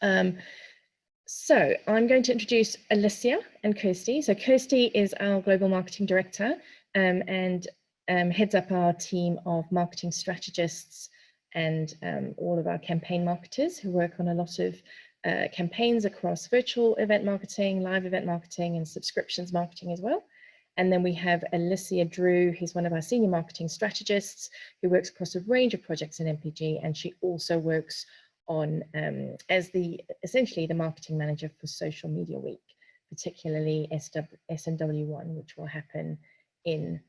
So I'm going to introduce Alicia and Kirsty. So Kirsty is our Global Marketing Director and heads up our team of marketing strategists and all of our campaign marketers who work on a lot of campaigns across virtual event marketing, live event marketing, and subscriptions marketing as well. And then we have Alicia Drew, who's one of our senior marketing strategists who works across a range of projects in MPG, and she also works on as essentially the marketing manager for Social Media Week, particularly SMW1, which will happen in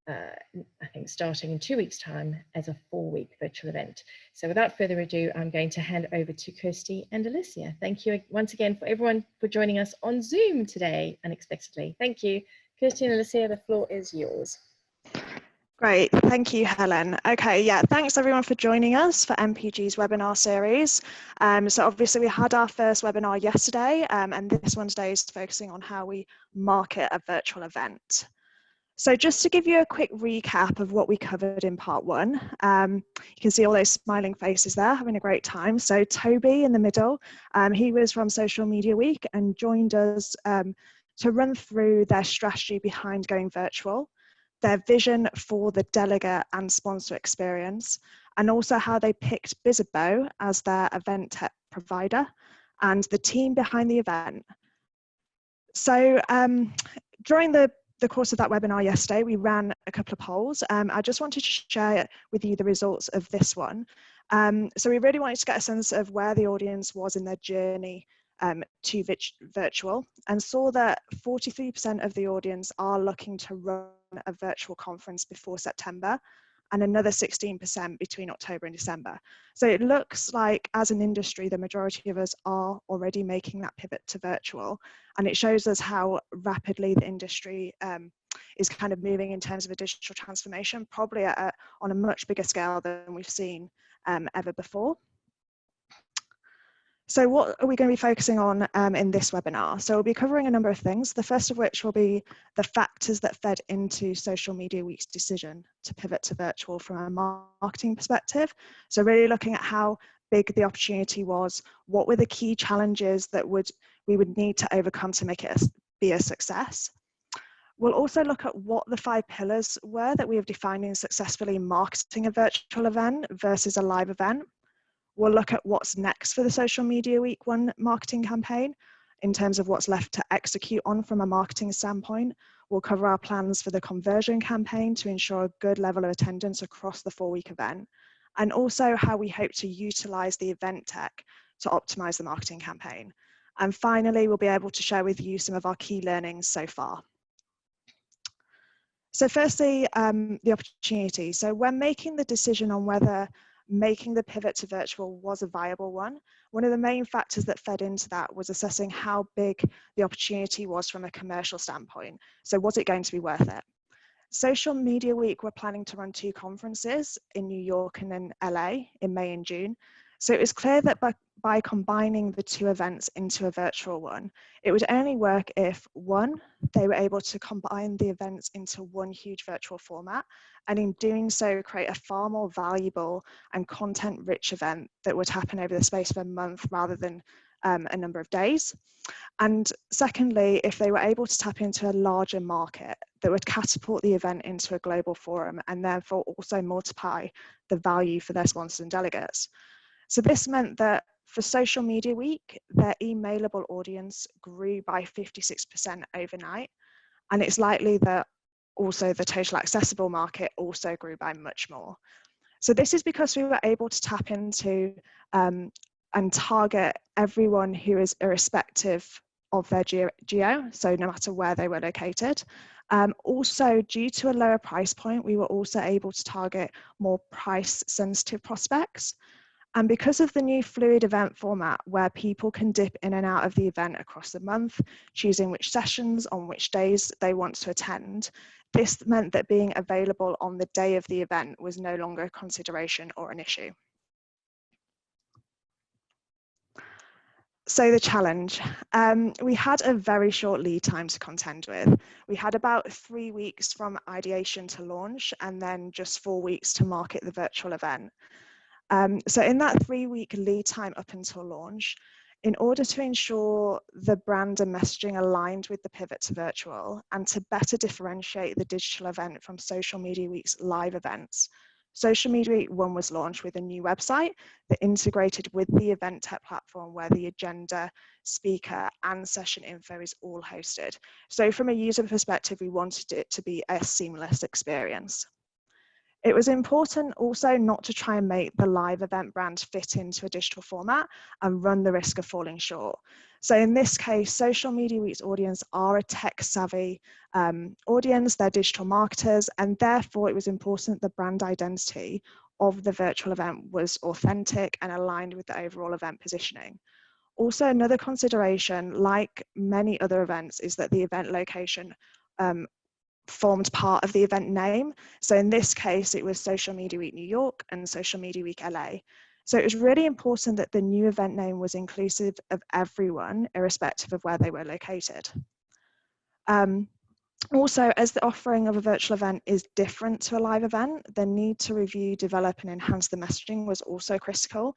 I think starting in 2 weeks' time as a 4-week virtual event. So without further ado, I'm going to hand over to Kirsty and Alicia. Thank you once again for everyone for joining us on Zoom today unexpectedly. Thank you. Kirsty and Alicia, the floor is yours. Great, thank you, Helen. Okay, yeah, thanks everyone for joining us for MPG's webinar series. So obviously we had our first webinar yesterday, and this one today is focusing on how we market a virtual event. So just to give you a quick recap of what we covered in part one, you can see all those smiling faces there, having a great time. So Toby in the middle, he was from Social Media Week and joined us to run through their strategy behind going virtual, their vision for the delegate and sponsor experience, and also how they picked Bizzabo as their event tech provider and the team behind the event. So during the course of that webinar yesterday, we ran a couple of polls. I just wanted to share with you the results of this one. So we really wanted to get a sense of where the audience was in their journey to virtual, and saw that 43% of the audience are looking to run a virtual conference before September, and another 16% between October and December. So it looks like as an industry, the majority of us are already making that pivot to virtual, and it shows us how rapidly the industry is kind of moving in terms of a digital transformation, probably on a much bigger scale than we've seen ever before. So what are we going to be focusing on in this webinar? So we'll be covering a number of things, the first of which will be the factors that fed into Social Media Week's decision to pivot to virtual from a marketing perspective. So really looking at how big the opportunity was, what were the key challenges that we would need to overcome to make it be a success. We'll also look at what the 5 pillars were that we have defined in successfully marketing a virtual event versus a live event. We'll look at what's next for the Social Media Week 1 marketing campaign in terms of what's left to execute on from a marketing standpoint. We'll cover our plans for the conversion campaign to ensure a good level of attendance across the 4-week event, and also how we hope to utilize the event tech to optimize the marketing campaign. And finally, we'll be able to share with you some of our key learnings so far. So firstly, the opportunity. So when making the decision on whether making the pivot to virtual was a viable one of the main factors that fed into that was assessing how big the opportunity was from a commercial standpoint. So was it going to be worth it? Social Media Week, we're planning to run 2 conferences in New York and in LA in May and June. So it was clear that by combining the 2 events into a virtual one, it would only work if, 1, they were able to combine the events into one huge virtual format, and in doing so create a far more valuable and content-rich event that would happen over the space of a month rather than a number of days. And secondly, if they were able to tap into a larger market that would catapult the event into a global forum and therefore also multiply the value for their sponsors and delegates. So this meant that for Social Media Week, their emailable audience grew by 56% overnight, and it's likely that also the total accessible market also grew by much more. So this is because we were able to tap into and target everyone who is irrespective of their geo, so no matter where they were located. Also, due to a lower price point, we were also able to target more price-sensitive prospects. And because of the new fluid event format where people can dip in and out of the event across the month, choosing which sessions on which days they want to attend, this meant that being available on the day of the event was no longer a consideration or an issue. So the challenge, we had a very short lead time to contend with. We had about 3 weeks from ideation to launch, and then just 4 weeks to market the virtual event. So in that 3-week lead time up until launch, In order to ensure the brand and messaging aligned with the pivot to virtual and to better differentiate the digital event from Social Media Week's live events, Social Media Week 1 was launched with a new website that integrated with the event tech platform where the agenda, speaker and session info is all hosted. So from a user perspective, we wanted it to be a seamless experience. It was important also not to try and make the live event brand fit into a digital format and run the risk of falling short. So in this case, Social Media Week's audience are a tech-savvy audience, they're digital marketers, and therefore it was important the brand identity of the virtual event was authentic and aligned with the overall event positioning. Also, another consideration, like many other events, is that the event location formed part of the event name. So in this case, it was Social Media Week New York and Social Media Week LA. So it was really important that the new event name was inclusive of everyone, irrespective of where they were located. Also, as the offering of a virtual event is different to a live event, the need to review, develop and enhance the messaging was also critical.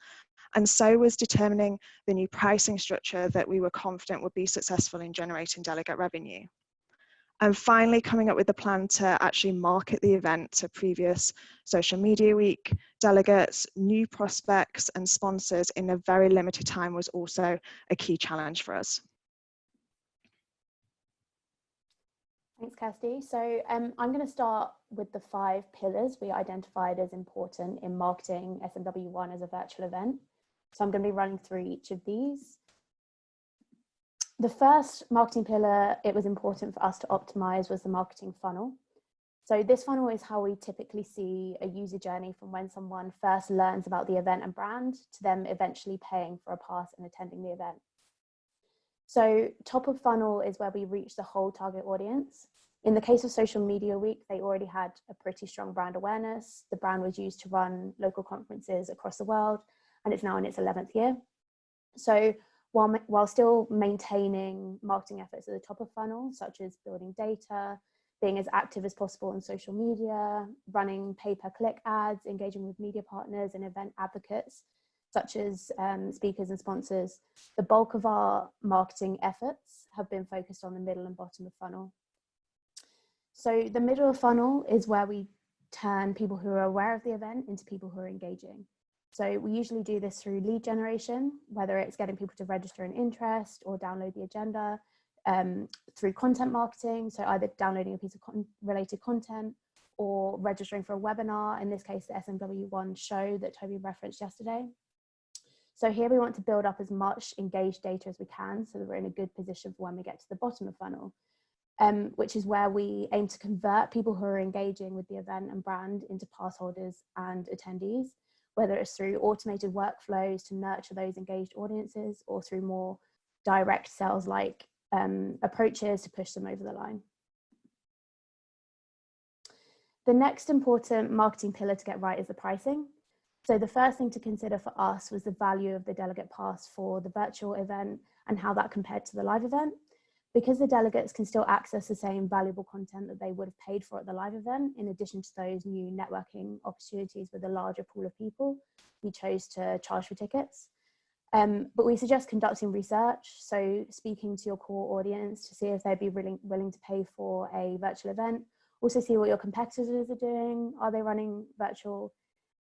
And so was determining the new pricing structure that we were confident would be successful in generating delegate revenue. And finally, coming up with a plan to actually market the event to previous Social Media Week delegates, new prospects and sponsors in a very limited time was also a key challenge for us. Thanks, Kirsty. So I'm going to start with the 5 pillars we identified as important in marketing SMW1 as a virtual event. So I'm going to be running through each of these. The first marketing pillar it was important for us to optimize was the marketing funnel. So this funnel is how we typically see a user journey from when someone first learns about the event and brand to them eventually paying for a pass and attending the event. So top of funnel is where we reach the whole target audience. In the case of Social Media Week, they already had a pretty strong brand awareness. The brand was used to run local conferences across the world, and it's now in its 11th year. So while still maintaining marketing efforts at the top of funnel, such as building data, being as active as possible on social media, running pay-per-click ads, engaging with media partners and event advocates, such as speakers and sponsors, the bulk of our marketing efforts have been focused on the middle and bottom of funnel. So the middle of funnel is where we turn people who are aware of the event into people who are engaging. So we usually do this through lead generation, whether it's getting people to register an interest or download the agenda, through content marketing, so either downloading a piece of related content or registering for a webinar, in this case the SMW1 show that Toby referenced yesterday. So here we want to build up as much engaged data as we can so that we're in a good position for when we get to the bottom of funnel, which is where we aim to convert people who are engaging with the event and brand into pass holders and attendees, whether it's through automated workflows to nurture those engaged audiences or through more direct sales like approaches to push them over the line. The next important marketing pillar to get right is the pricing. So the first thing to consider for us was the value of the delegate pass for the virtual event and how that compared to the live event. Because the delegates can still access the same valuable content that they would have paid for at the live event, in addition to those new networking opportunities with a larger pool of people, we chose to charge for tickets. But we suggest conducting research, so speaking to your core audience to see if they'd be willing to pay for a virtual event. Also see what your competitors are doing. Are they running virtual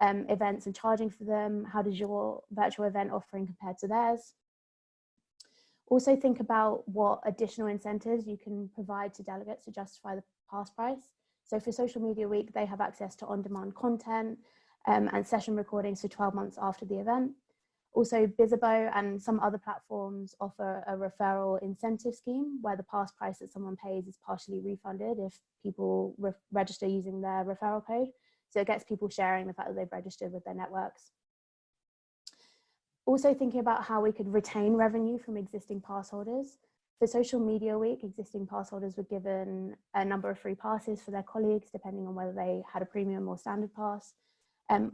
events and charging for them? How does your virtual event offering compare to theirs? Also think about what additional incentives you can provide to delegates to justify the pass price. So for Social Media Week, they have access to on-demand content and session recordings for 12 months after the event. Also, Bizzabo and some other platforms offer a referral incentive scheme where the pass price that someone pays is partially refunded if people register using their referral code. So it gets people sharing the fact that they've registered with their networks. Also thinking about how we could retain revenue from existing pass holders. For Social Media Week, existing pass holders were given a number of free passes for their colleagues, depending on whether they had a premium or standard pass,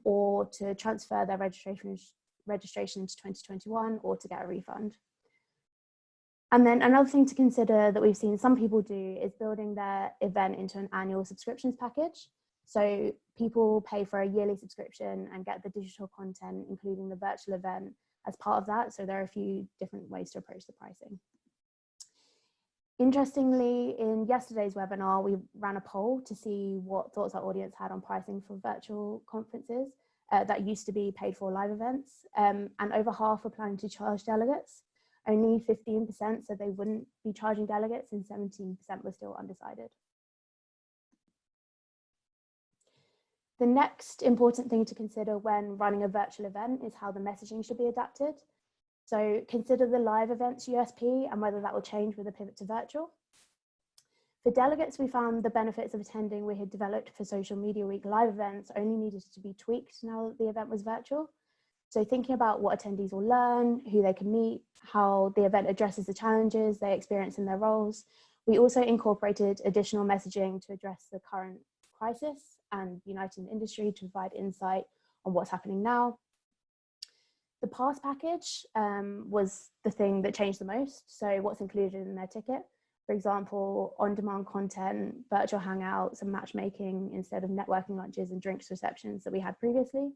or to transfer their registration into 2021 or to get a refund. And then another thing to consider that we've seen some people do is building their event into an annual subscriptions package. So people pay for a yearly subscription and get the digital content, including the virtual event, as part of that. So there are a few different ways to approach the pricing. Interestingly, in yesterday's webinar, we ran a poll to see what thoughts our audience had on pricing for virtual conferences that used to be paid for live events. And over half were planning to charge delegates. Only 15% said they wouldn't be charging delegates, and 17% were still undecided. The next important thing to consider when running a virtual event is how the messaging should be adapted. So consider the live events USP and whether that will change with a pivot to virtual. For delegates, we found the benefits of attending we had developed for Social Media Week live events only needed to be tweaked now that the event was virtual. So thinking about what attendees will learn, who they can meet, how the event addresses the challenges they experience in their roles. We also incorporated additional messaging to address the current crisis and uniting the industry to provide insight on what's happening now. The pass package was the thing that changed the most. So what's included in their ticket? For example, on-demand content, virtual hangouts and matchmaking instead of networking lunches and drinks receptions that we had previously.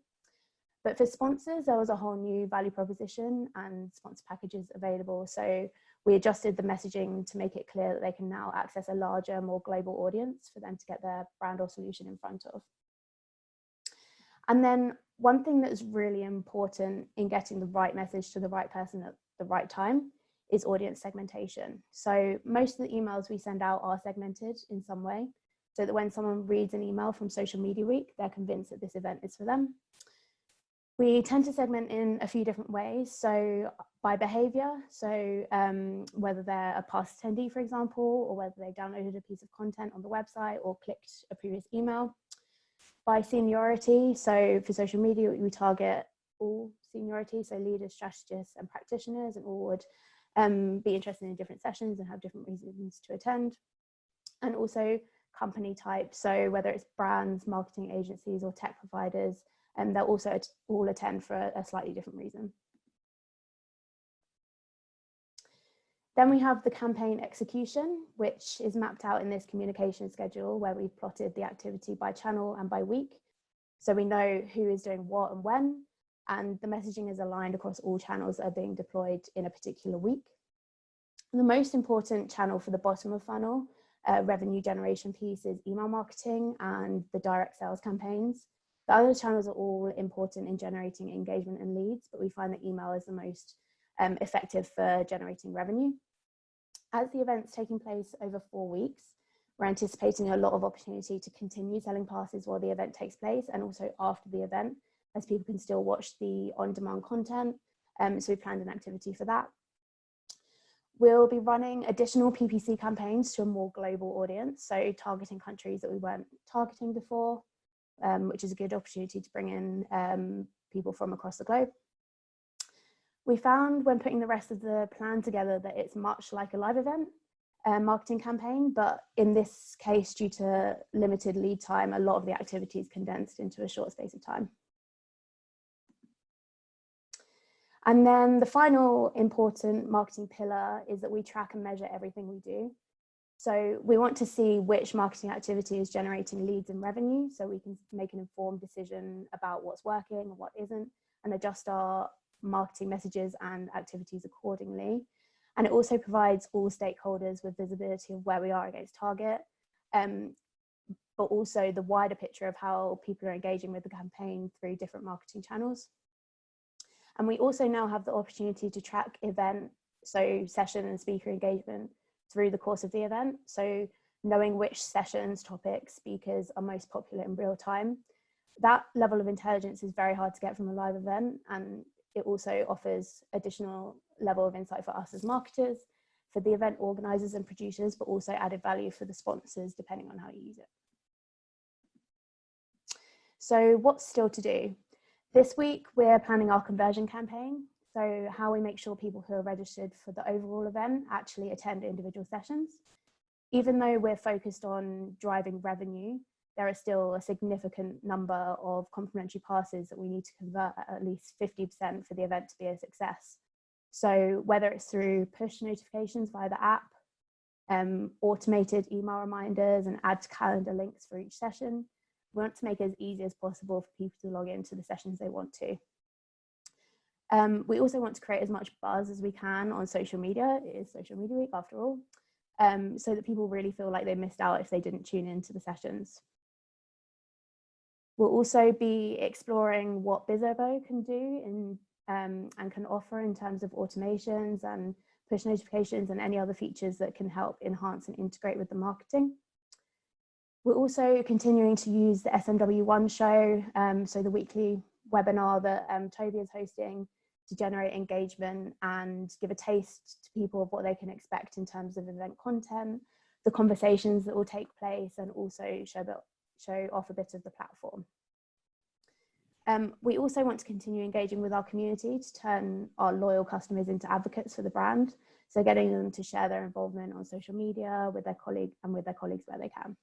But for sponsors, there was a whole new value proposition and sponsor packages available. So we adjusted the messaging to make it clear that they can now access a larger, more global audience for them to get their brand or solution in front of. And then one thing that's really important in getting the right message to the right person at the right time is audience segmentation. So most of the emails we send out are segmented in some way, so that when someone reads an email from Social Media Week, they're convinced that this event is for them. We tend to segment in a few different ways. So by behavior, so whether they're a past attendee, for example, or whether they downloaded a piece of content on the website or clicked a previous email. By seniority, so for social media, we target all seniority, so leaders, strategists, and practitioners, and all would be interested in different sessions and have different reasons to attend. And also company type, so whether it's brands, marketing agencies, or tech providers, and they'll also all attend for a slightly different reason. Then we have the campaign execution, which is mapped out in this communication schedule where we've plotted the activity by channel and by week. So we know who is doing what and when, and the messaging is aligned across all channels that are being deployed in a particular week. And the most important channel for the bottom of funnel revenue generation piece is email marketing and the direct sales campaigns. The other channels are all important in generating engagement and leads, but we find that email is the most effective for generating revenue. As the event's taking place over 4 weeks, we're anticipating a lot of opportunity to continue selling passes while the event takes place and also after the event, as people can still watch the on-demand content. So we planned an activity for that. We'll be running additional PPC campaigns to a more global audience, so targeting countries that we weren't targeting before, which is a good opportunity to bring in people from across the globe. We found when putting the rest of the plan together that it's much like a live event marketing campaign, but in this case, due to limited lead time, a lot of the activity is condensed into a short space of time. And then the final important marketing pillar is that we track and measure everything we do. So we want to see which marketing activity is generating leads and revenue, so we can make an informed decision about what's working and what isn't, and adjust our marketing messages and activities accordingly. And it also provides all stakeholders with visibility of where we are against target, but also the wider picture of how people are engaging with the campaign through different marketing channels. And we also now have the opportunity to track event, so session and speaker engagement through the course of the event. So knowing which sessions, topics, speakers are most popular in real time. That level of intelligence is very hard to get from a live event, and it also offers additional level of insight for us as marketers, for the event organizers and producers, but also added value for the sponsors, depending on how you use it. So what's still to do? This week, we're planning our conversion campaign. So how we make sure people who are registered for the overall event actually attend individual sessions. Even though we're focused on driving revenue, there are still a significant number of complimentary passes that we need to convert at least 50% for the event to be a success. So whether it's through push notifications via the app, automated email reminders and add to calendar links for each session, we want to make it as easy as possible for people to log into the sessions they want to. We also want to create as much buzz as we can on social media. It is Social Media Week after all, so that people really feel like they missed out if they didn't tune into the sessions. We'll also be exploring what Bizobo can do and can offer in terms of automations and push notifications and any other features that can help enhance and integrate with the marketing. We're also continuing to use the SMW1 show, so the weekly webinar that Toby is hosting, to generate engagement and give a taste to people of what they can expect in terms of event content, the conversations that will take place, and also show off a bit of the platform. We also want to continue engaging with our community to turn our loyal customers into advocates for the brand. So getting them to share their involvement on social media with their colleagues where they can.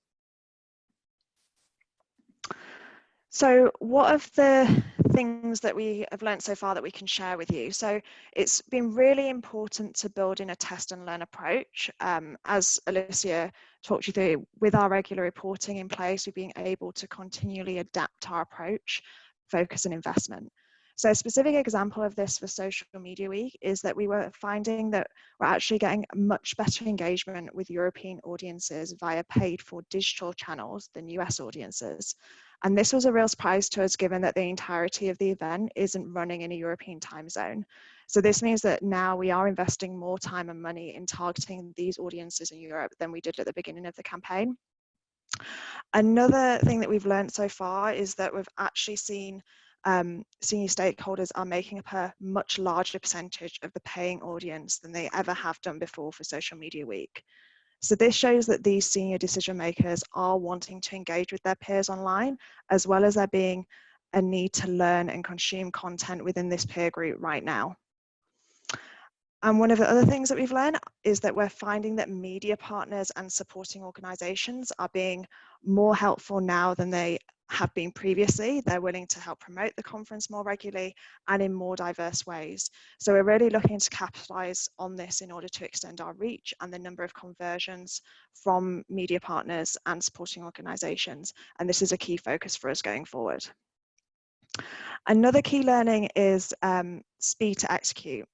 So what are the things that we have learned so far that we can share with you? So it's been really important to build in a test and learn approach. As Alicia talked you through, with our regular reporting in place, we've been able to continually adapt our approach, focus and investment. So a specific example of this for Social Media Week is that we were finding that we're actually getting much better engagement with European audiences via paid for digital channels than US audiences. And this was a real surprise to us, given that the entirety of the event isn't running in a European time zone. So this means that now we are investing more time and money in targeting these audiences in Europe than we did at the beginning of the campaign. Another thing that we've learned so far is that we've actually seen senior stakeholders are making up a much larger percentage of the paying audience than they ever have done before for Social Media Week. So this shows that these senior decision makers are wanting to engage with their peers online, as well as there being a need to learn and consume content within this peer group right now. And one of the other things that we've learned is that we're finding that media partners and supporting organizations are being more helpful now than they have been previously. They're willing to help promote the conference more regularly and in more diverse ways. So we're really looking to capitalize on this in order to extend our reach and the number of conversions from media partners and supporting organizations. And this is a key focus for us going forward. Another key learning is speed to execute.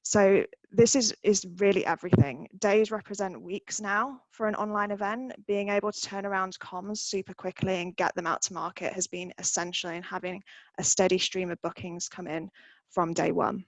So this is really everything. Days represent weeks now for an online event. Being able to turn around comms super quickly and get them out to market has been essential in having a steady stream of bookings come in from day one.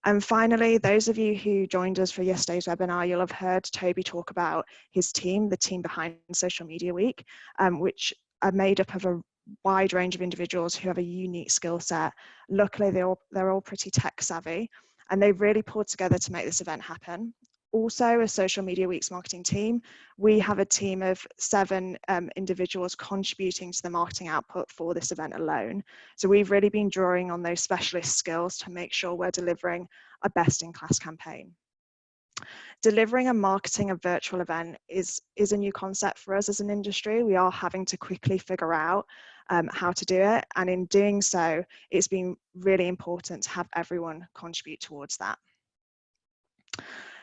And finally, those of you who joined us for yesterday's webinar, you'll have heard Toby talk about his team, the team behind Social Media Week, which are made up of a wide range of individuals who have a unique skill set. Luckily, they're all pretty tech savvy, and they've really pulled together to make this event happen. Also, as Social Media Week's marketing team, we have a team of 7 individuals contributing to the marketing output for this event alone. So we've really been drawing on those specialist skills to make sure we're delivering a best-in-class campaign. Delivering and marketing a virtual event is a new concept for us as an industry. We are having to quickly figure out how to do it, and in doing so, it's been really important to have everyone contribute towards that.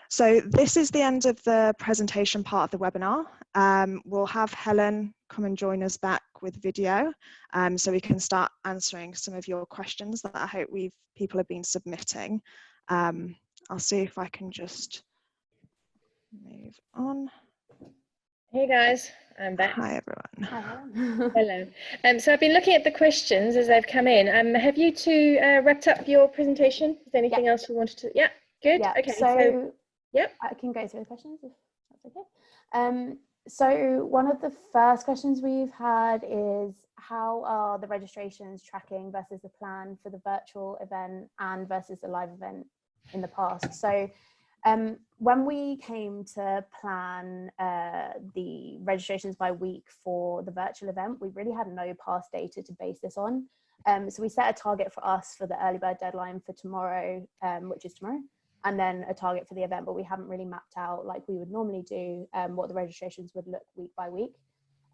So this is the end of the presentation part of the webinar. We'll have Helen come and join us back with video, so we can start answering some of your questions that I hope people have been submitting. I'll see if I can just move on. Hey guys, I'm back. Hi everyone. Hi. Hello. So I've been looking at the questions as they've come in. Have you two wrapped up your presentation? Is there anything else you wanted to? Yeah, good. Yeah. Okay. So yep. I can go through the questions if that's okay. So one of the first questions we've had is, how are the registrations tracking versus the plan for the virtual event and versus the live event in the past? So when we came to plan the registrations by week for the virtual event, we really had no past data to base this on. So we set a target for us for the early bird deadline for tomorrow, which is tomorrow, and then a target for the event, but we haven't really mapped out, like we would normally do, what the registrations would look week by week.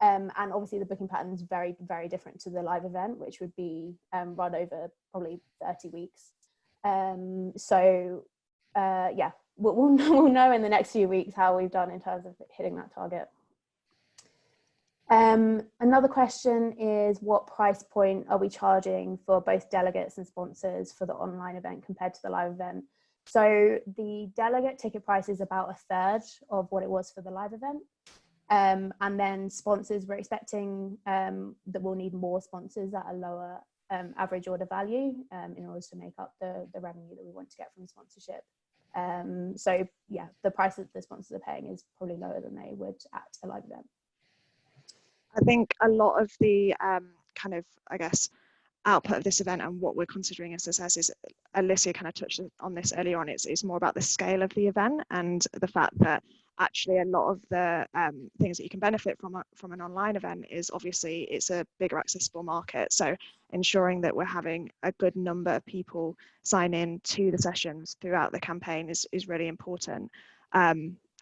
And obviously the booking pattern is very, very different to the live event, which would be run over probably 30 weeks. Yeah, we'll know in the next few weeks how we've done in terms of hitting that target. Another question is, what price point are we charging for both delegates and sponsors for the online event compared to the live event? So the delegate ticket price is about a third of what it was for the live event. And then sponsors, we're expecting that we'll need more sponsors at a lower average order value in order to make up the revenue that we want to get from sponsorship. So yeah, the price that the sponsors are paying is probably lower than they would at a live event. I think a lot of the kind of, I guess, output of this event and what we're considering a success is, Alicia kind of touched on this earlier on, it's more about the scale of the event and the fact that actually a lot of the things that you can benefit from an online event is obviously it's a bigger accessible market. So ensuring that we're having a good number of people sign in to the sessions throughout the campaign is really important.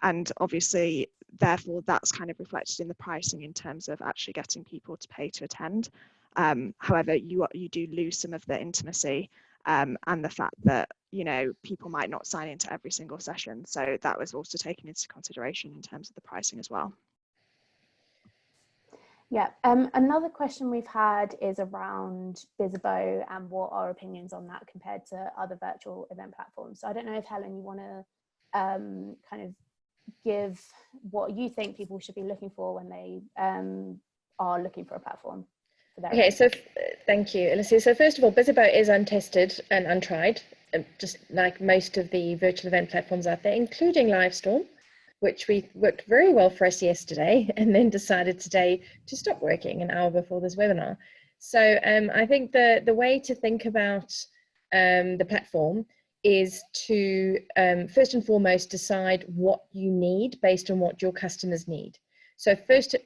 And obviously, therefore, that's kind of reflected in the pricing in terms of actually getting people to pay to attend. However, you do lose some of the intimacy and the fact that, you know, people might not sign into every single session. So that was also taken into consideration in terms of the pricing as well. Yeah, another question we've had is around Bizzabo and what our opinions on that compared to other virtual event platforms. So I don't know if, Helen, you want to kind of give what you think people should be looking for when they are looking for a platform for their event. So thank you, Alicia. So first of all, Bizzabo is untested and untried, just like most of the virtual event platforms out there, including Livestorm, which worked very well for us yesterday and then decided today to stop working an hour before this webinar. So I think the way to think about the platform is to first and foremost decide what you need based on what your customers need. So first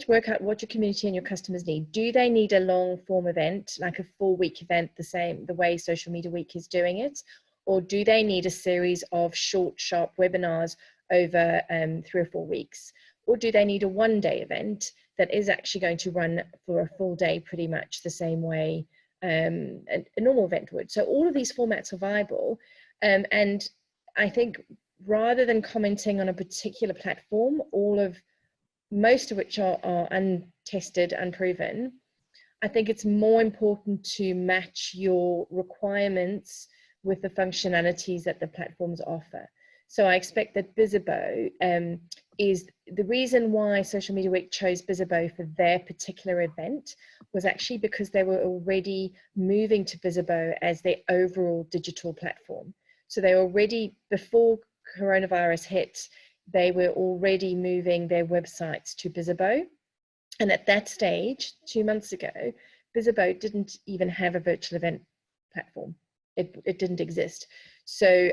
work out what your community and your customers need. Do they need a long form event, like a 4-week event, the way Social Media Week is doing it? Or do they need a series of short, sharp webinars over 3 or 4 weeks? Or do they need a 1-day event that is actually going to run for a full day pretty much the same way a normal event would? So all of these formats are viable. And I think rather than commenting on a particular platform, most of which are untested, unproven, I think it's more important to match your requirements with the functionalities that the platforms offer. So I expect that Bizzabo is the reason why Social Media Week chose Bizzabo for their particular event was actually because they were already moving to Bizzabo as their overall digital platform. So they already, before coronavirus hit, they were already moving their websites to Bizzabo. And at that stage, 2 months ago, Bizzabo didn't even have a virtual event platform. It didn't exist. So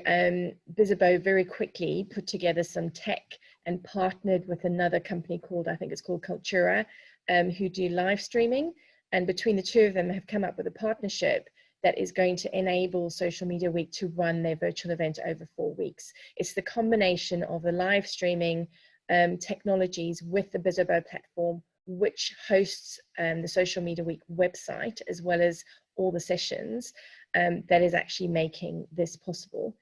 Bizzabo very quickly put together some tech and partnered with another company called, I think it's called Cultura, who do live streaming. And between the two of them have come up with a partnership that is going to enable Social Media Week to run their virtual event over 4 weeks. It's the combination of the live streaming technologies with the Bizzabo platform, which hosts the Social Media Week website, as well as all the sessions, that is actually making this possible.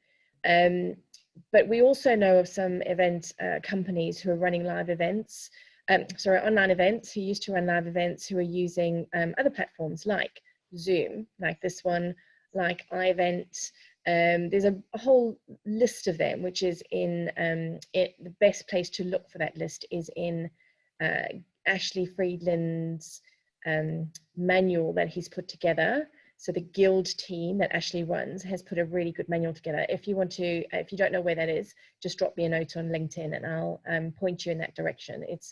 But we also know of some event companies who are running live events, online events, who used to run live events, who are using other platforms like Zoom, like this one, like iVent. There's a whole list of them, which is in the best place to look for that list is in Ashley Friedland's manual that he's put together. So the guild team that Ashley runs has put a really good manual together. If you don't know where that is, just drop me a note on LinkedIn and I'll point you in that direction. It's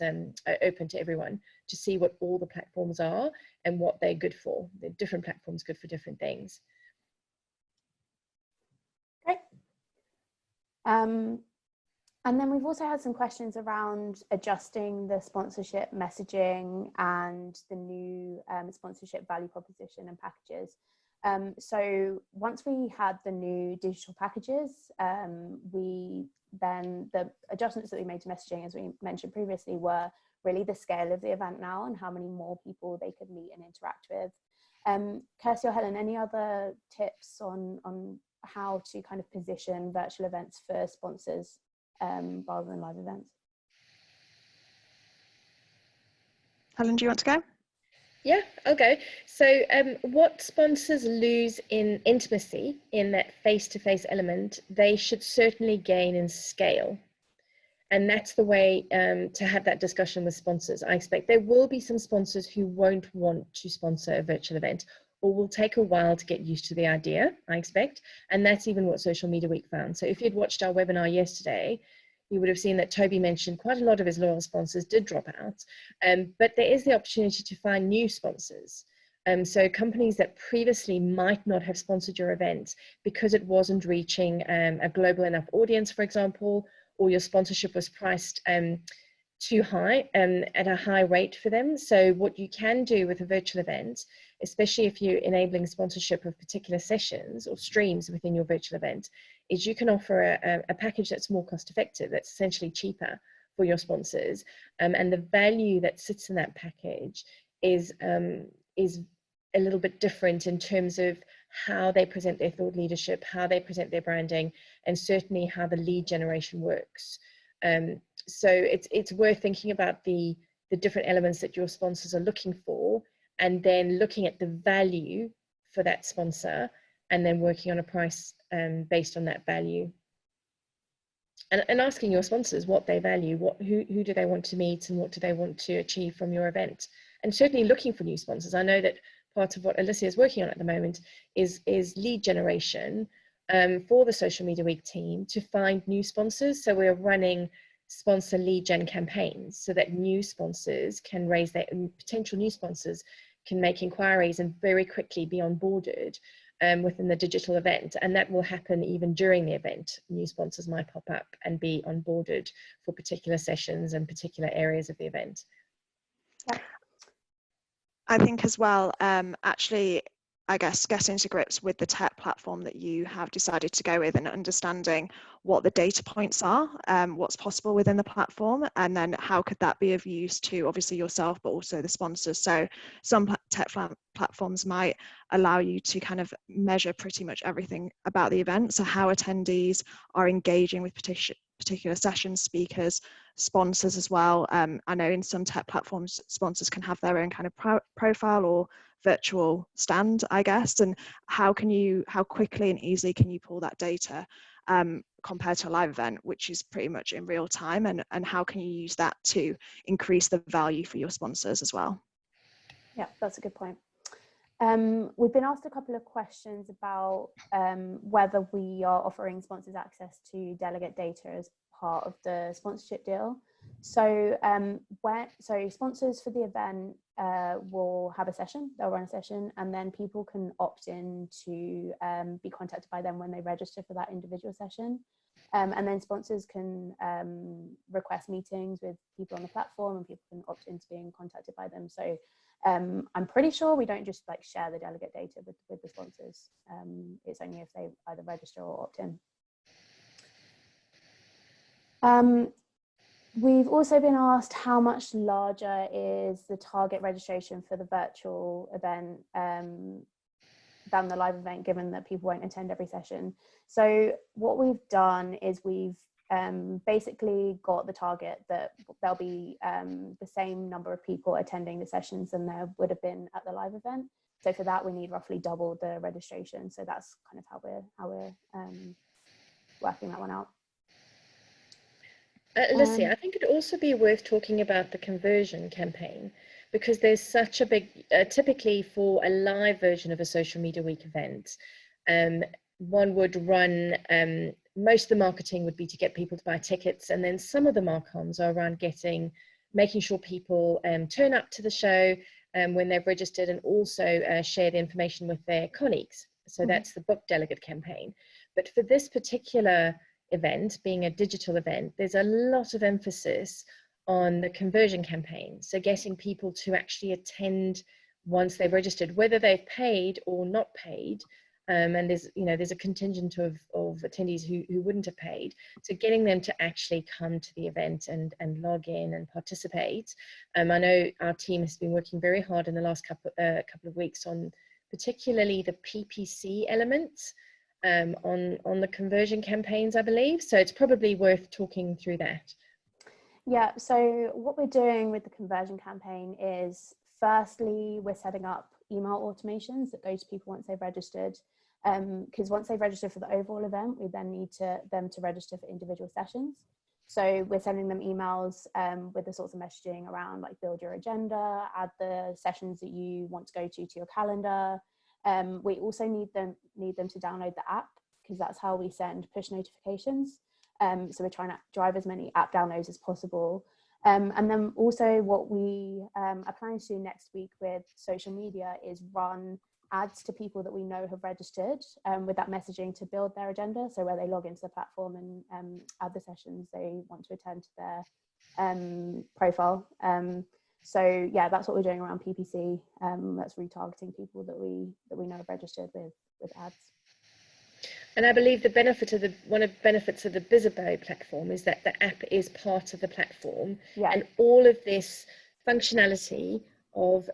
open to everyone to see what all the platforms are and what they're good for. The different platforms good for different things. Great. And then we've also had some questions around adjusting the sponsorship messaging and the new sponsorship value proposition and packages. So once we had the new digital packages, the adjustments that we made to messaging, as we mentioned previously, were really the scale of the event now and how many more people they could meet and interact with. Kirsty or Helen, any other tips on how to kind of position virtual events for sponsors rather than live events? Helen, do you want to go? Yeah, I'll go. So what sponsors lose in intimacy, in that face-to-face element, they should certainly gain in scale. And that's the way to have that discussion with sponsors. I expect there will be some sponsors who won't want to sponsor a virtual event, or will take a while to get used to the idea, I expect. And that's even what Social Media Week found. So if you'd watched our webinar yesterday, you would have seen that Toby mentioned quite a lot of his loyal sponsors did drop out, but there is the opportunity to find new sponsors. So companies that previously might not have sponsored your event because it wasn't reaching a global enough audience, for example, or your sponsorship was priced too high at a high rate for them. So what you can do with a virtual event, especially if you're enabling sponsorship of particular sessions or streams within your virtual event, is you can offer a package that's more cost effective, that's essentially cheaper for your sponsors. And the value that sits in that package is a little bit different in terms of how they present their thought leadership, how they present their branding, and certainly how the lead generation works. So it's worth thinking about the different elements that your sponsors are looking for, and then looking at the value for that sponsor, and then working on a price based on that value. And asking your sponsors what they value, who do they want to meet, and what do they want to achieve from your event. And certainly looking for new sponsors. I know that part of what Alicia is working on at the moment is lead generation for the Social Media Week team to find new sponsors. So we're running sponsor lead gen campaigns so that new sponsors can raise their potential new sponsors can make inquiries and very quickly be onboarded within the digital event. And that will happen even during the event. New sponsors might pop up and be onboarded for particular sessions and particular areas of the event. Yeah. I think as well, actually, I guess getting to grips with the tech platform that you have decided to go with, and understanding what the data points are, what's possible within the platform, and then how could that be of use to obviously yourself, but also the sponsors. So some tech platforms might allow you to kind of measure pretty much everything about the event. So how attendees are engaging with particular session speakers, sponsors as well. I know in some tech platforms, sponsors can have their own kind of profile or virtual stand, I guess. And how quickly and easily can you pull that data compared to a live event, which is pretty much in real time, and how can you use that to increase the value for your sponsors as well? Yeah, that's a good point. We've been asked a couple of questions about whether we are offering sponsors access to delegate data as part of the sponsorship deal. So sponsors for the event will have a session, they'll run a session, and then people can opt in to be contacted by them when they register for that individual session. And then sponsors can request meetings with people on the platform, and people can opt into being contacted by them. So I'm pretty sure we don't just like share the delegate data with the sponsors. It's only if they either register or opt in. We've also been asked how much larger is the target registration for the virtual event than the live event, given that people won't attend every session. So what we've done is we've basically got the target that there'll be the same number of people attending the sessions than there would have been at the live event. So for that, we need roughly double the registration. So that's kind of how we're working that one out. Alicia, I think it'd also be worth talking about the conversion campaign, because there's such a big, typically for a live version of a Social Media Week event, one would run, most of the marketing would be to get people to buy tickets, and then some of the marcomms are around making sure people turn up to the show when they've registered, and also share the information with their colleagues. So that's the book delegate campaign. But for this particular event, being a digital event, there's a lot of emphasis on the conversion campaign. So getting people to actually attend once they've registered, whether they've paid or not paid. And there's a contingent of attendees who wouldn't have paid. So getting them to actually come to the event and log in and participate. I know our team has been working very hard in the last couple of weeks on particularly the PPC elements on the conversion campaigns, I believe. So it's probably worth talking through that. Yeah, so what we're doing with the conversion campaign is, firstly, we're setting up email automations that go to people once they've registered. Because once they've registered for the overall event, we then need them to register for individual sessions. So we're sending them emails with the sorts of messaging around, like, build your agenda, add the sessions that you want to go to your calendar. We also need them to download the app, because that's how we send push notifications. So we're trying to drive as many app downloads as possible. And then also what we are planning to do next week with social media is run ads to people that we know have registered with that messaging to build their agenda. So where they log into the platform and add the sessions they want to attend to their profile. So yeah, that's what we're doing around PPC. That's retargeting people that we know have registered with ads. And I believe one of the benefits of the Bizzabo platform is that the app is part of the platform, yeah. And all of this functionality of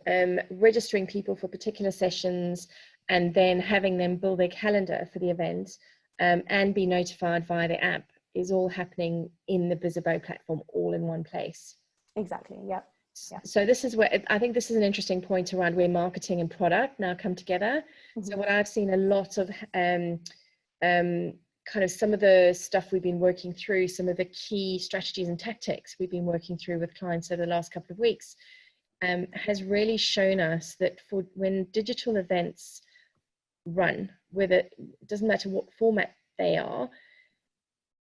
registering people for particular sessions and then having them build their calendar for the event and be notified via the app is all happening in the Bizzabo platform, all in one place. Exactly. Yep. Yeah. So this is where I think this is an interesting point around where marketing and product now come together. Mm-hmm. So what I've seen a lot of kind of some of the stuff we've been working through, some of the key strategies and tactics we've been working through with clients over the last couple of weeks has really shown us that for when digital events run, whether it doesn't matter what format they are,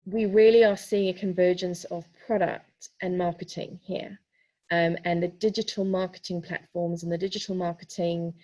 we really are seeing a convergence of product and marketing here. And the digital marketing platforms and the digital marketing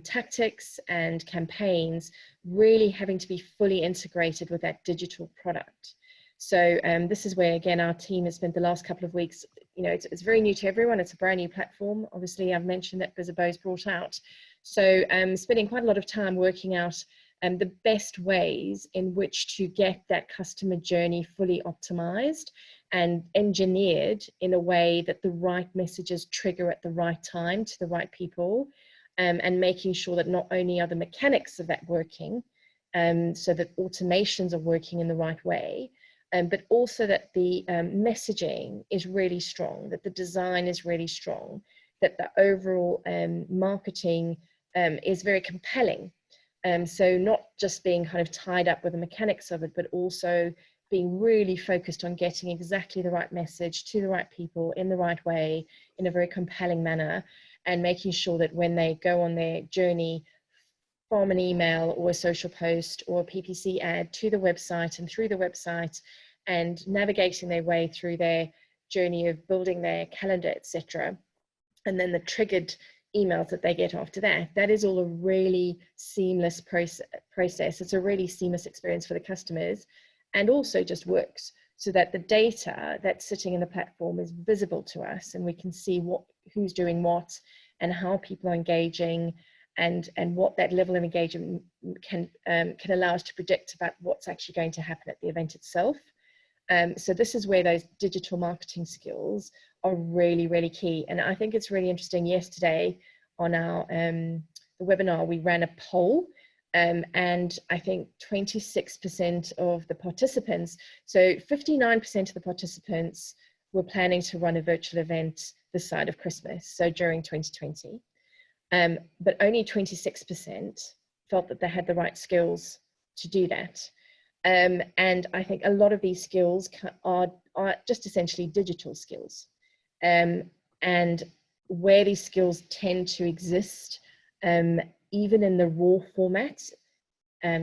tactics and campaigns really having to be fully integrated with that digital product. So this is where, again, our team has spent the last couple of weeks, it's very new to everyone. It's a brand new platform. Obviously, I've mentioned that Bizzabo's brought out. So spending quite a lot of time working out the best ways in which to get that customer journey fully optimized and engineered in a way that the right messages trigger at the right time to the right people, and making sure that not only are the mechanics of that working, so that automations are working in the right way, but also that the messaging is really strong, that the design is really strong, that the overall marketing is very compelling. So not just being kind of tied up with the mechanics of it, but also being really focused on getting exactly the right message to the right people in the right way, in a very compelling manner, and making sure that when they go on their journey from an email or a social post or a PPC ad to the website and through the website and navigating their way through their journey of building their calendar, etc. And then the triggered emails that they get after that, that is all a really seamless process. It's a really seamless experience for the customers, and also just works so that the data that's sitting in the platform is visible to us, and we can see who's doing what and how people are engaging, and what that level of engagement can allow us to predict about what's actually going to happen at the event itself. So this is where those digital marketing skills are really, really key. And I think it's really interesting. Yesterday on our the webinar, we ran a poll, and I think 26% of the participants, so 59% of the participants were planning to run a virtual event this side of Christmas, so during 2020. But only 26% felt that they had the right skills to do that. And I think a lot of these skills are just essentially digital skills. And where these skills tend to exist, even in the raw format,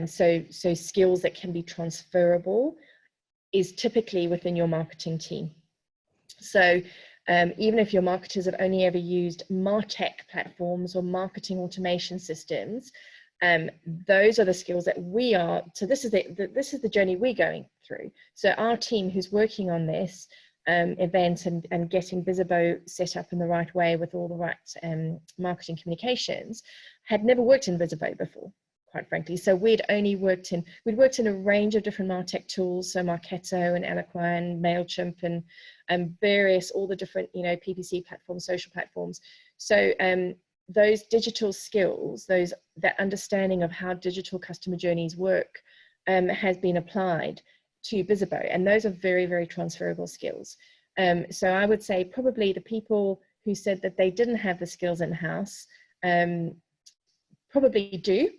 so skills that can be transferable, is typically within your marketing team. So even if your marketers have only ever used MarTech platforms or marketing automation systems, those are the skills that we are, so this is the journey we're going through. So our team who's working on this event and getting Bizzabo set up in the right way with all the right marketing communications had never worked in Bizzabo before, quite frankly. So we'd worked in a range of different MarTech tools, so Marketo and Eloqua and MailChimp and various, all the different, PPC platforms, social platforms. So those digital skills, that understanding of how digital customer journeys work has been applied to Bizzabo, and those are very, very transferable skills. So I would say probably the people who said that they didn't have the skills in-house probably do.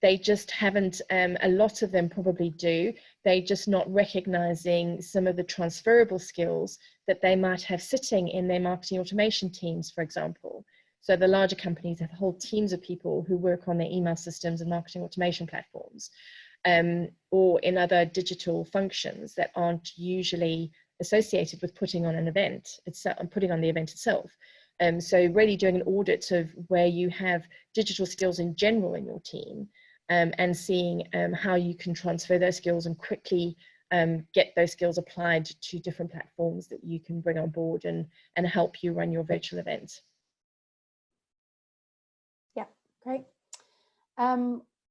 They just haven't, a lot of them probably do. They're just not recognizing some of the transferable skills that they might have sitting in their marketing automation teams, for example. So the larger companies have whole teams of people who work on their email systems and marketing automation platforms, or in other digital functions that aren't usually associated with putting on an event, putting on the event itself. So really doing an audit of where you have digital skills in general in your team, and seeing how you can transfer those skills and quickly get those skills applied to different platforms that you can bring on board and help you run your virtual event. Yeah, great.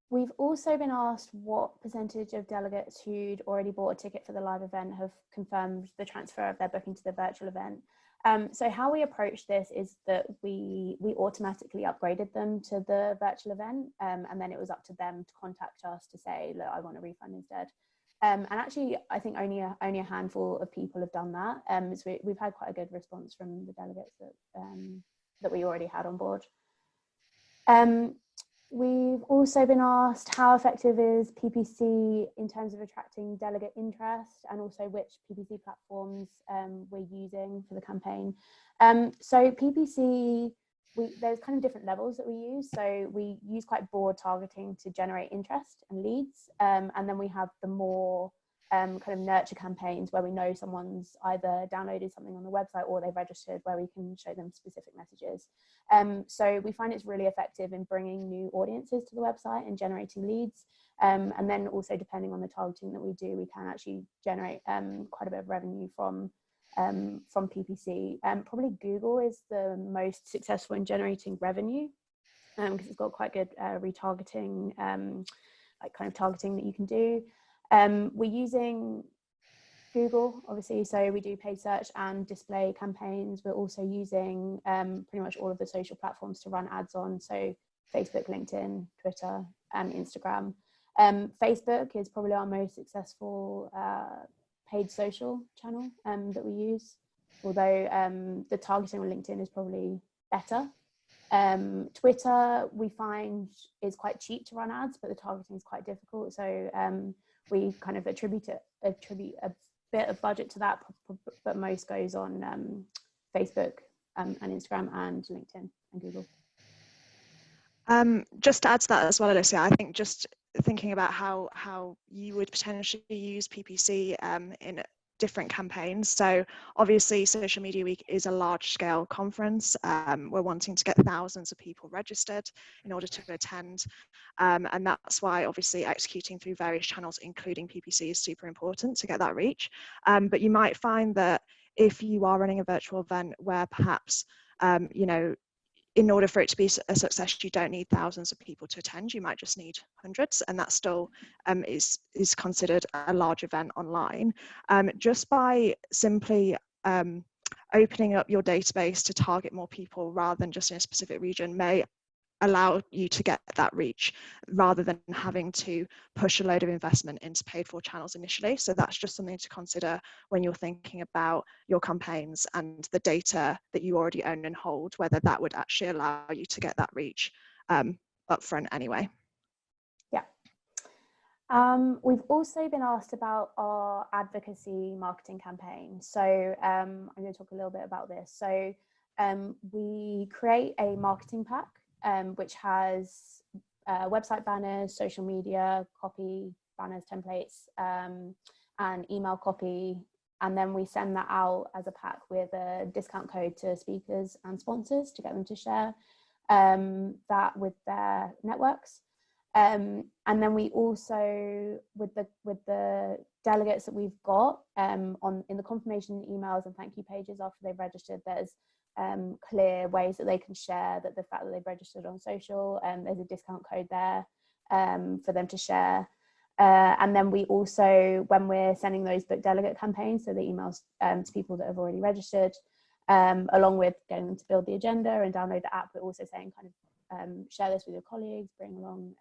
We've also been asked what percentage of delegates who'd already bought a ticket for the live event have confirmed the transfer of their booking to the virtual event. So how we approach this is that we automatically upgraded them to the virtual event, and then it was up to them to contact us to say, look, I want a refund instead. And actually, I think only a handful of people have done that. So we've had quite a good response from the delegates that we already had on board. We've also been asked how effective is PPC in terms of attracting delegate interest, and also which PPC platforms we're using for the campaign. So PPC, there's kind of different levels that we use. So we use quite broad targeting to generate interest and leads, and then we have the more kind of nurture campaigns where we know someone's either downloaded something on the website or they've registered, where we can show them specific messages. So we find it's really effective in bringing new audiences to the website and generating leads. And then also, depending on the targeting that we do, we can actually generate quite a bit of revenue from PPC. Probably Google is the most successful in generating revenue, because it's got quite good retargeting, like kind of targeting that you can do. We're using Google, obviously, so we do paid search and display campaigns. We're also using pretty much all of the social platforms to run ads on, so Facebook, LinkedIn, Twitter, and Instagram. Facebook is probably our most successful paid social channel that we use, although the targeting on LinkedIn is probably better. Twitter, we find, is quite cheap to run ads, but the targeting is quite difficult. So we kind of attribute a bit of budget to that, but most goes on Facebook and Instagram and LinkedIn and Google. Just to add to that as well, Alicia, I think just thinking about how you would potentially use PPC in different campaigns. So obviously Social Media Week is a large scale conference. We're wanting to get thousands of people registered in order to attend. And that's why obviously executing through various channels, including PPC, is super important to get that reach. But you might find that if you are running a virtual event where perhaps, you know, in order for it to be a success, you don't need thousands of people to attend. You might just need hundreds, and that still is considered a large event online. Just by simply opening up your database to target more people rather than just in a specific region may allow you to get that reach rather than having to push a load of investment into paid for channels initially. So that's just something to consider when you're thinking about your campaigns and the data that you already own and hold, whether that would actually allow you to get that reach upfront anyway. Yeah. We've also been asked about our advocacy marketing campaign. So I'm going to talk a little bit about this. So we create a marketing pack which has website banners, social media, copy, banners, templates, and email copy. And then we send that out as a pack with a discount code to speakers and sponsors to get them to share that with their networks. And then we also, with the delegates that we've got in the confirmation emails and thank you pages after they've registered, there's clear ways that they can share that the fact that they've registered on social, there's a discount code there for them to share. And then we also, when we're sending those book delegate campaigns, so the emails to people that have already registered, along with getting them to build the agenda and download the app, but also saying kind of share this with your colleagues, bring along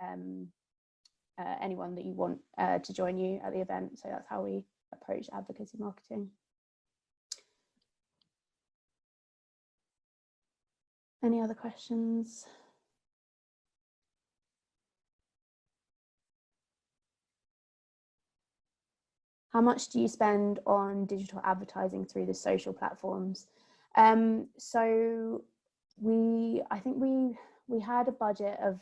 anyone that you want to join you at the event. So that's how we approach advocacy marketing. Any other questions? How much do you spend on digital advertising through the social platforms? So I think we had a budget of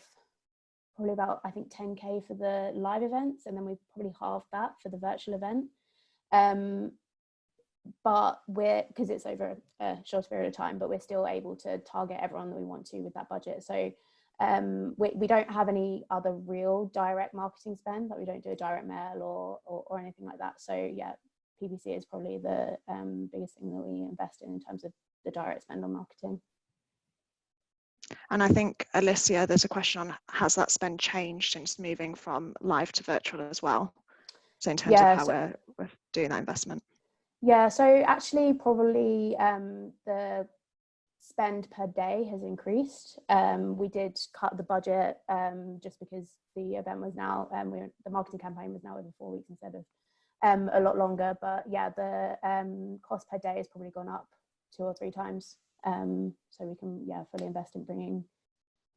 probably about, I think, 10K for the live events, and then we probably halved that for the virtual event. But because it's over a short period of time, but we're still able to target everyone that we want to with that budget. So we don't have any other real direct marketing spend, like we don't do a direct mail or anything like that. So yeah, PPC is probably the biggest thing that we invest in terms of the direct spend on marketing. And I think, Alicia, there's a question on, has that spend changed since moving from live to virtual as well? So in terms of how we're doing that investment. Yeah, so actually probably the spend per day has increased. We did cut the budget just because the event was now, the marketing campaign was now over 4 weeks instead of a lot longer. But yeah, the cost per day has probably gone up 2 or 3 times. So we can fully invest in bringing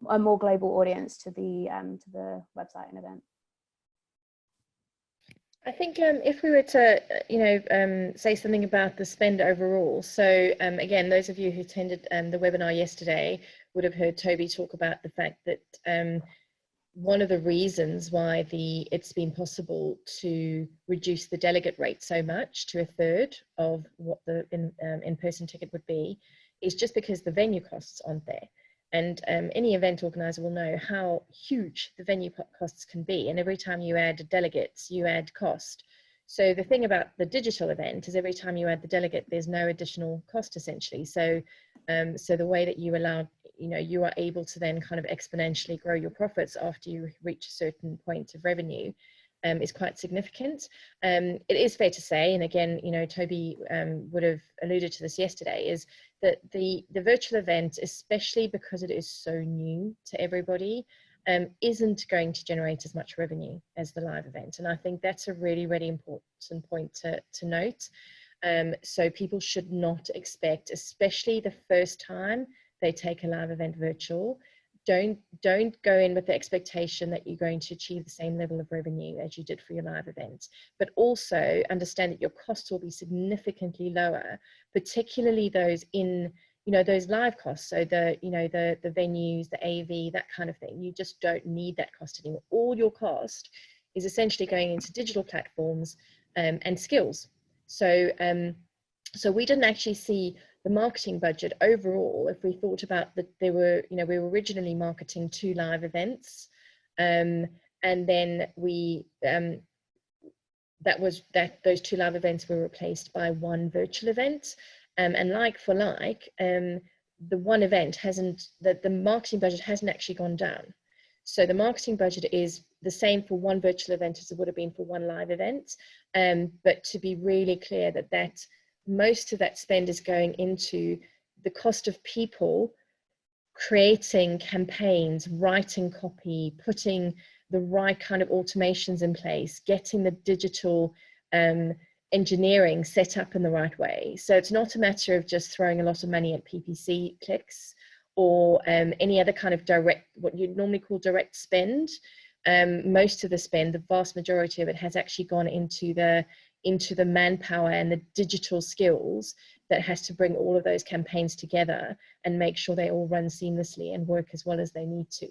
a more global audience to the website and event. I think if we were to, say something about the spend overall. So again, those of you who attended the webinar yesterday would have heard Toby talk about the fact that one of the reasons why it's been possible to reduce the delegate rate so much to 1/3 of what the in-person ticket would be is just because the venue costs aren't there. And any event organizer will know how huge the venue costs can be. And every time you add delegates, you add cost. So the thing about the digital event is every time you add the delegate, there's no additional cost essentially. So, so the way that you allow, you are able to then kind of exponentially grow your profits after you reach a certain point of revenue is quite significant. It is fair to say, and again, Toby would have alluded to this yesterday, is that the virtual event, especially because it is so new to everybody, isn't going to generate as much revenue as the live event. And I think that's a really, really important point to note. So people should not expect, especially the first time they take a live event virtual, don't go in with the expectation that you're going to achieve the same level of revenue as you did for your live event, but also understand that your costs will be significantly lower, particularly those in, those live costs. So the venues, the AV, that kind of thing. You just don't need that cost anymore. All your cost is essentially going into digital platforms and skills. So so we didn't actually see the marketing budget overall. If we thought about that, we were originally marketing 2 live events, and then those 2 live events were replaced by 1 virtual event, and like for like, the one event the marketing budget hasn't actually gone down. So the marketing budget is the same for 1 virtual event as it would have been for 1 live event, but to be really clear that most of that spend is going into the cost of people creating campaigns, writing copy, putting the right kind of automations in place, getting the digital engineering set up in the right way. So it's not a matter of just throwing a lot of money at PPC clicks or any other kind of direct, what you'd normally call direct spend. Most of the spend, the vast majority of it, has actually gone into the manpower and the digital skills that has to bring all of those campaigns together and make sure they all run seamlessly and work as well as they need to.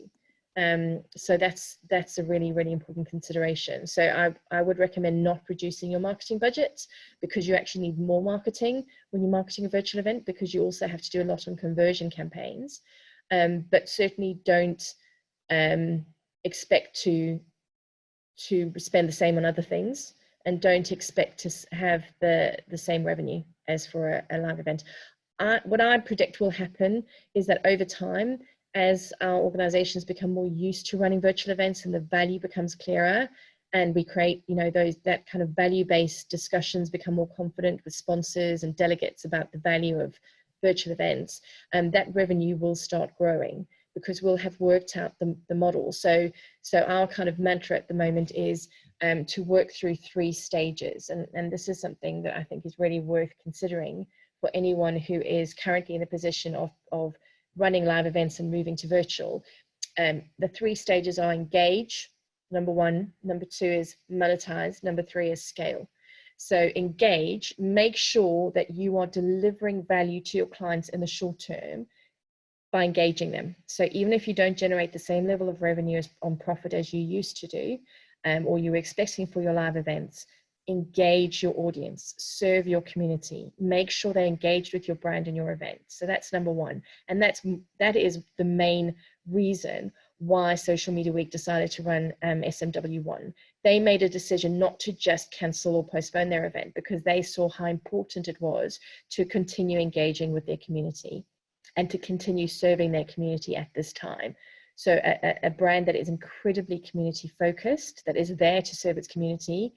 So that's a really, really important consideration. So I would recommend not reducing your marketing budget, because you actually need more marketing when you're marketing a virtual event, because you also have to do a lot on conversion campaigns. But certainly don't expect to spend the same on other things, and don't expect to have the same revenue as for a live event. What I predict will happen is that over time, as our organizations become more used to running virtual events and the value becomes clearer, and we create, that kind of value-based discussions, become more confident with sponsors and delegates about the value of virtual events, that revenue will start growing, because we'll have worked out the model. So our kind of mantra at the moment is to work through 3 stages. And this is something that I think is really worth considering for anyone who is currently in a position of running live events and moving to virtual, the 3 stages are engage, number 1, number 2 is monetize, number 3 is scale. So engage, make sure that you are delivering value to your clients in the short term by engaging them. So even if you don't generate the same level of revenue on profit as you used to do, or you were expecting for your live events, engage your audience, serve your community, make sure they're engaged with your brand and your event. So that's number 1. And that is the main reason why Social Media Week decided to run SMW1. They made a decision not to just cancel or postpone their event, because they saw how important it was to continue engaging with their community and to continue serving their community at this time. So a brand that is incredibly community focused, that is there to serve its community,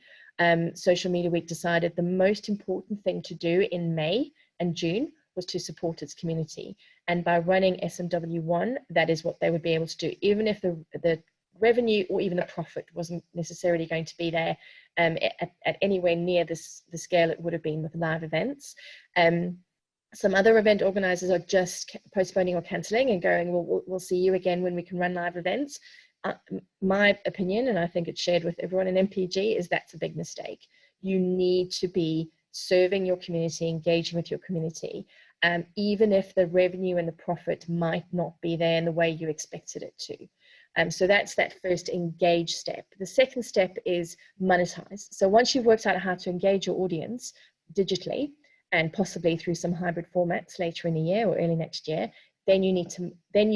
Social Media Week decided the most important thing to do in May and June was to support its community. And by running SMW1, that is what they would be able to do, even if the revenue or even the profit wasn't necessarily going to be there at anywhere near the scale it would have been with live events. Some other event organizers are just postponing or cancelling and going, well, we'll see you again when we can run live events. My opinion, and I think it's shared with everyone in MPG, is that's a big mistake. You need to be serving your community, engaging with your community, even if the revenue and the profit might not be there in the way you expected it to. So that's that first engage step. The second step is monetize. So once you've worked out how to engage your audience digitally, and possibly through some hybrid formats later in the year or early next year, then you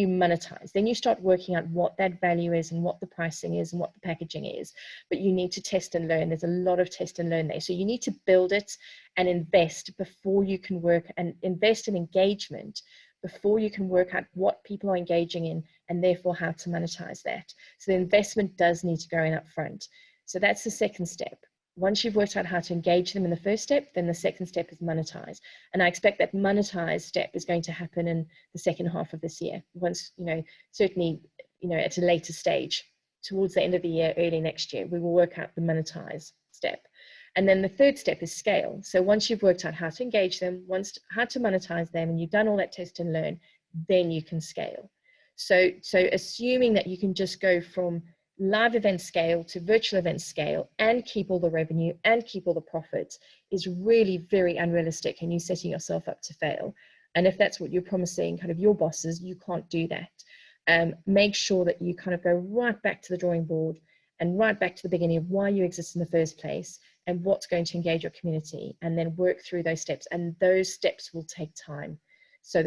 monetize. Then you start working out what that value is and what the pricing is and what the packaging is. But you need to test and learn. There's a lot of test and learn there. So you need to build it and invest before you can work, and invest in engagement before you can work out what people are engaging in and therefore how to monetize that. So the investment does need to go in up front. So that's the second step. Once you've worked out how to engage them in the first step, then the second step is monetize. And I expect that monetize step is going to happen in the second half of this year. Once, certainly, at a later stage, towards the end of the year, early next year, we will work out the monetize step. And then the third step is scale. So once you've worked out how to engage them, how to monetize them, and you've done all that test and learn, then you can scale. So assuming that you can just go from live event scale to virtual event scale and keep all the revenue and keep all the profits is really very unrealistic, and you're setting yourself up to fail. And if that's what you're promising kind of your bosses, you can't do that. Make sure that you kind of go right back to the drawing board and right back to the beginning of why you exist in the first place and what's going to engage your community, and then work through those steps. And those steps will take time. So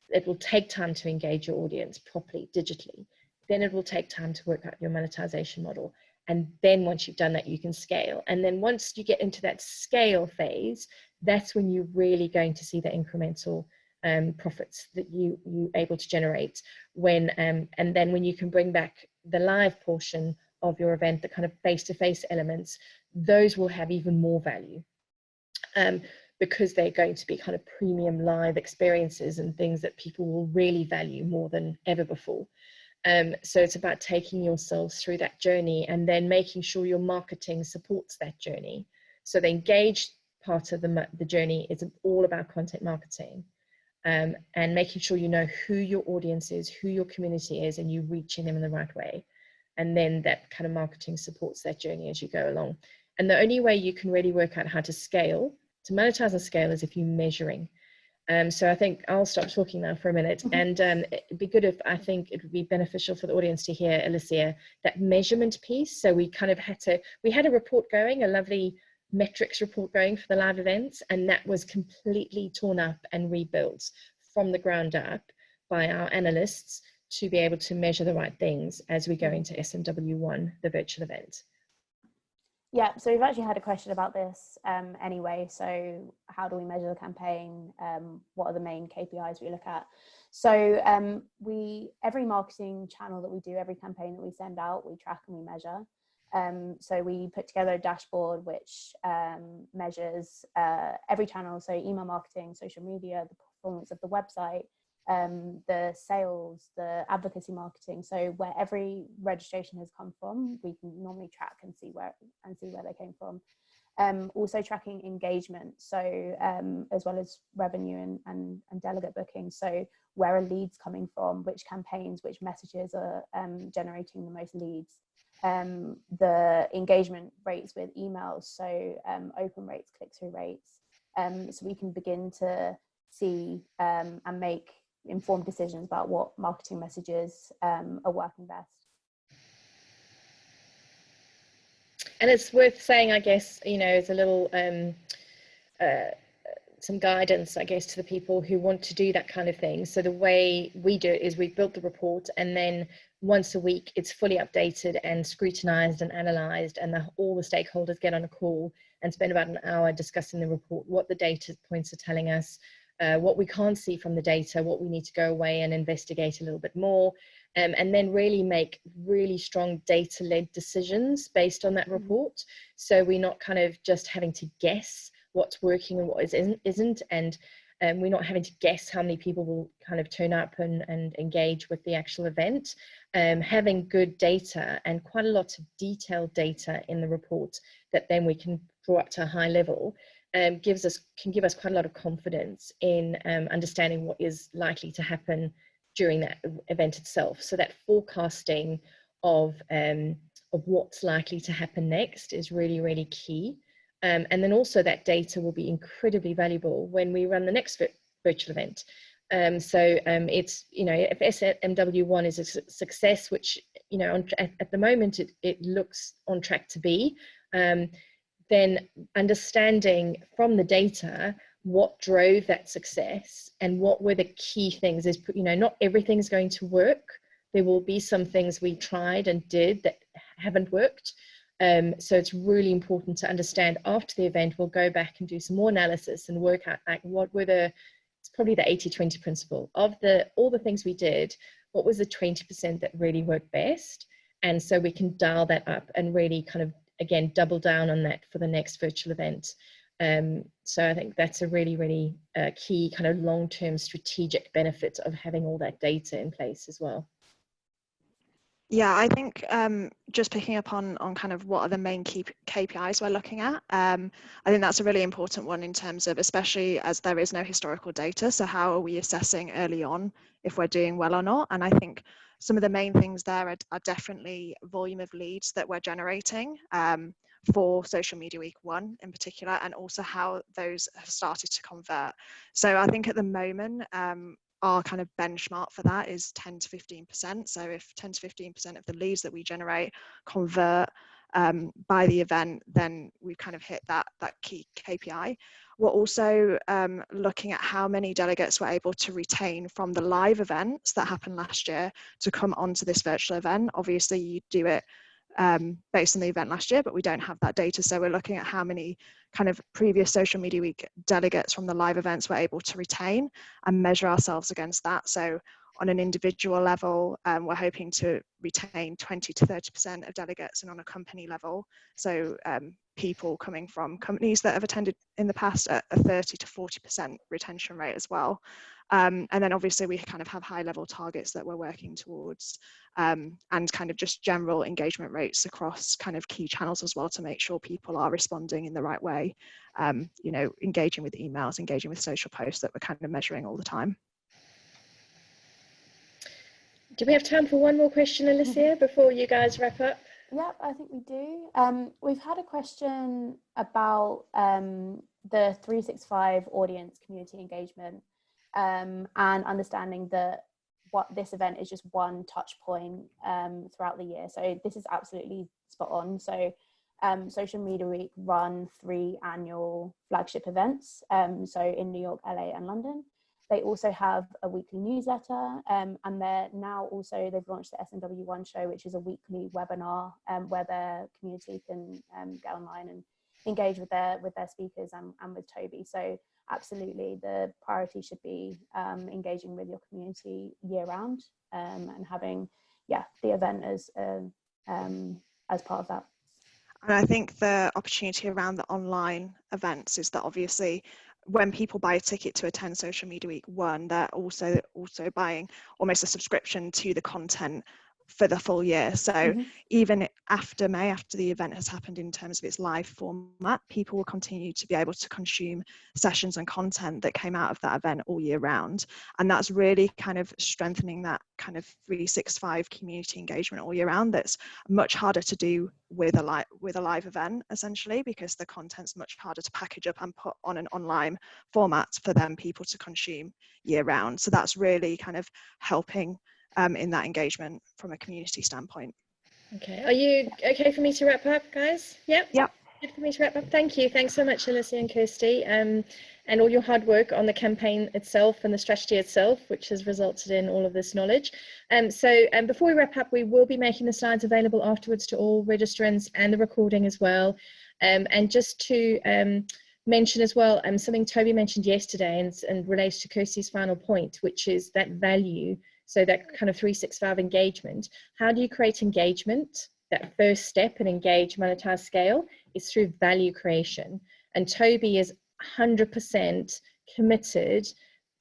it will take time to engage your audience properly digitally. Then it will take time to work out your monetization model. And then once you've done that, you can scale. And then once you get into that scale phase, that's when you're really going to see the incremental profits that you're able to generate. And then when you can bring back the live portion of your event, the kind of face-to-face elements, those will have even more value. Because they're going to be kind of premium live experiences and things that people will really value more than ever before. So it's about taking yourselves through that journey and then making sure your marketing supports that journey. So the engaged part of the journey is all about content marketing, and making sure you know who your audience is, who your community is, and you reaching them in the right way. And then that kind of marketing supports that journey as you go along. And the only way you can really work out how to scale, to monetize and scale, is if you're measuring. So I think I'll stop talking now for a minute, and it'd be good if, I think it would be beneficial for the audience to hear, Alicia, that measurement piece. So we kind of we had a report going, a lovely metrics report going for the live events, and that was completely torn up and rebuilt from the ground up by our analysts to be able to measure the right things as we go into SMW1, the virtual event. Yeah, so we've actually had a question about this anyway. So how do we measure the campaign? What are the main KPIs we look at? So every marketing channel that we do, every campaign that we send out, we track and we measure. So we put together a dashboard which measures every channel, so email marketing, social media, the performance of the website, the sales, the advocacy marketing. So where every registration has come from, we can normally track and see where they came from. Also tracking engagement, so as well as revenue and delegate booking. So where are leads coming from, which campaigns, which messages are generating the most leads. The engagement rates with emails, so open rates, click-through rates. So we can begin to see and make informed decisions about what marketing messages are working best. And it's worth saying, I guess, you know, as a little some guidance, I guess, to the people who want to do that kind of thing. So the way we do it is we built the report, and then once a week it's fully updated and scrutinized and analyzed, and all the stakeholders get on a call and spend about an hour discussing the report, what the data points are telling us, what we can't see from the data, what we need to go away and investigate a little bit more, and then really make really strong data-led decisions based on that report. So we're not kind of just having to guess what's working and what isn't, and we're not having to guess how many people will kind of turn up and engage with the actual event. Having good data and quite a lot of detailed data in the report that then we can draw up to a high level can give us quite a lot of confidence in understanding what is likely to happen during that event itself. So that forecasting of what's likely to happen next is really, really key. And then also that data will be incredibly valuable when we run the next virtual event. It's, you know, if SMW1 is a success, which, you know, at the moment it looks on track to be, then understanding from the data what drove that success and what were the key things is, you know, not everything's going to work. There will be some things we tried and did that haven't worked. So it's really important to understand after the event, we'll go back and do some more analysis and work out like what were it's probably the 80-20 principle of all the things we did, what was the 20% that really worked best? And so we can dial that up and really kind of, again, double down on that for the next virtual event. So I think that's a really, really key kind of long-term strategic benefit of having all that data in place as well. Yeah, I think just picking up on kind of what are the main key KPIs we're looking at, I think that's a really important one in terms of, especially as there is no historical data, so how are we assessing early on if we're doing well or not? And I think some of the main things there are definitely volume of leads that we're generating for Social Media Week 1 in particular, and also how those have started to convert. So I think at the moment, our kind of benchmark for that is 10 to 15%. So if 10 to 15% of the leads that we generate convert by the event, then we've kind of hit that key KPI. We're also looking at how many delegates we're able to retain from the live events that happened last year to come onto this virtual event. Obviously, you do it based on the event last year, but we don't have that data. So we're looking at how many kind of previous Social Media Week delegates from the live events we're able to retain and measure ourselves against that. So on an individual level, we're hoping to retain 20 to 30% of delegates, and on a company level, so people coming from companies that have attended in the past, a 30 to 40% retention rate as well. And then obviously we kind of have high level targets that we're working towards, and kind of just general engagement rates across kind of key channels as well, to make sure people are responding in the right way, you know, engaging with emails, engaging with social posts that we're kind of measuring all the time. Do we have time for one more question, Alicia, before you guys wrap up? Yep, I think we do. We've had a question about the 365 audience community engagement, and understanding that what this event is just one touch point throughout the year. So this is absolutely spot on. So Social Media Week run 3 annual flagship events, so in New York, LA and London. They also have a weekly newsletter, and they've launched the SMW1 show, which is a weekly webinar where their community can get online and engage with their speakers and with Toby. So absolutely, the priority should be engaging with your community year round, and having the event as part of that. And I think the opportunity around the online events is that obviously when people buy a ticket to attend Social Media Week 1, they're also buying almost a subscription to the content for the full year. So even after May, after the event has happened in terms of its live format, people will continue to be able to consume sessions and content that came out of that event all year round. And that's really kind of strengthening that kind of 365 community engagement all year round. That's much harder to do with a live event, essentially, because the content's much harder to package up and put on an online format for them people to consume year round. So that's really kind of helping in that engagement from a community standpoint. Okay, are you okay for me to wrap up, guys? Yep. Yep. Good for me to wrap up. Thank you. Thanks so much, Alicia and Kirsty, and all your hard work on the campaign itself and the strategy itself, which has resulted in all of this knowledge. So before we wrap up, we will be making the slides available afterwards to all registrants and the recording as well. And just to mention as well, something Toby mentioned yesterday and relates to Kirsty's final point, which is that value. So that kind of 365 engagement. How do you create engagement? That first step in engage, monetize, scale is through value creation. And Toby is 100% committed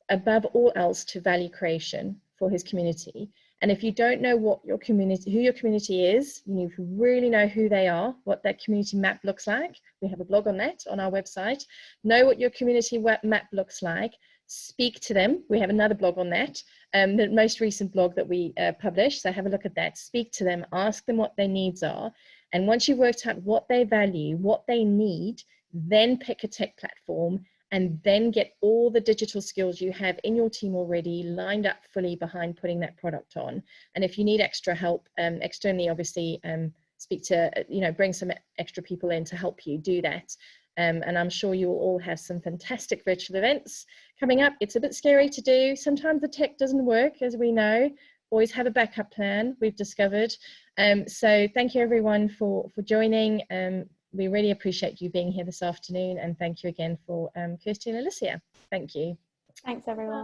above all else to value creation for his community. And if you don't know what your community, who your community is, you need to really know who they are, what that community map looks like. We have a blog on that on our website. Know what your community map looks like. Speak to them. We have another blog on that, the most recent blog that we published. So have a look at that. Speak to them, ask them what their needs are. And once you've worked out what they value, what they need, then pick a tech platform and then get all the digital skills you have in your team already lined up fully behind putting that product on. And if you need extra help externally, obviously speak to, bring some extra people in to help you do that. And I'm sure you will all have some fantastic virtual events coming up. It's a bit scary to do. Sometimes the tech doesn't work, as we know. Always have a backup plan, we've discovered. So thank you everyone for joining. We really appreciate you being here this afternoon, and thank you again for Kirsty and Alicia. Thank you. Thanks everyone.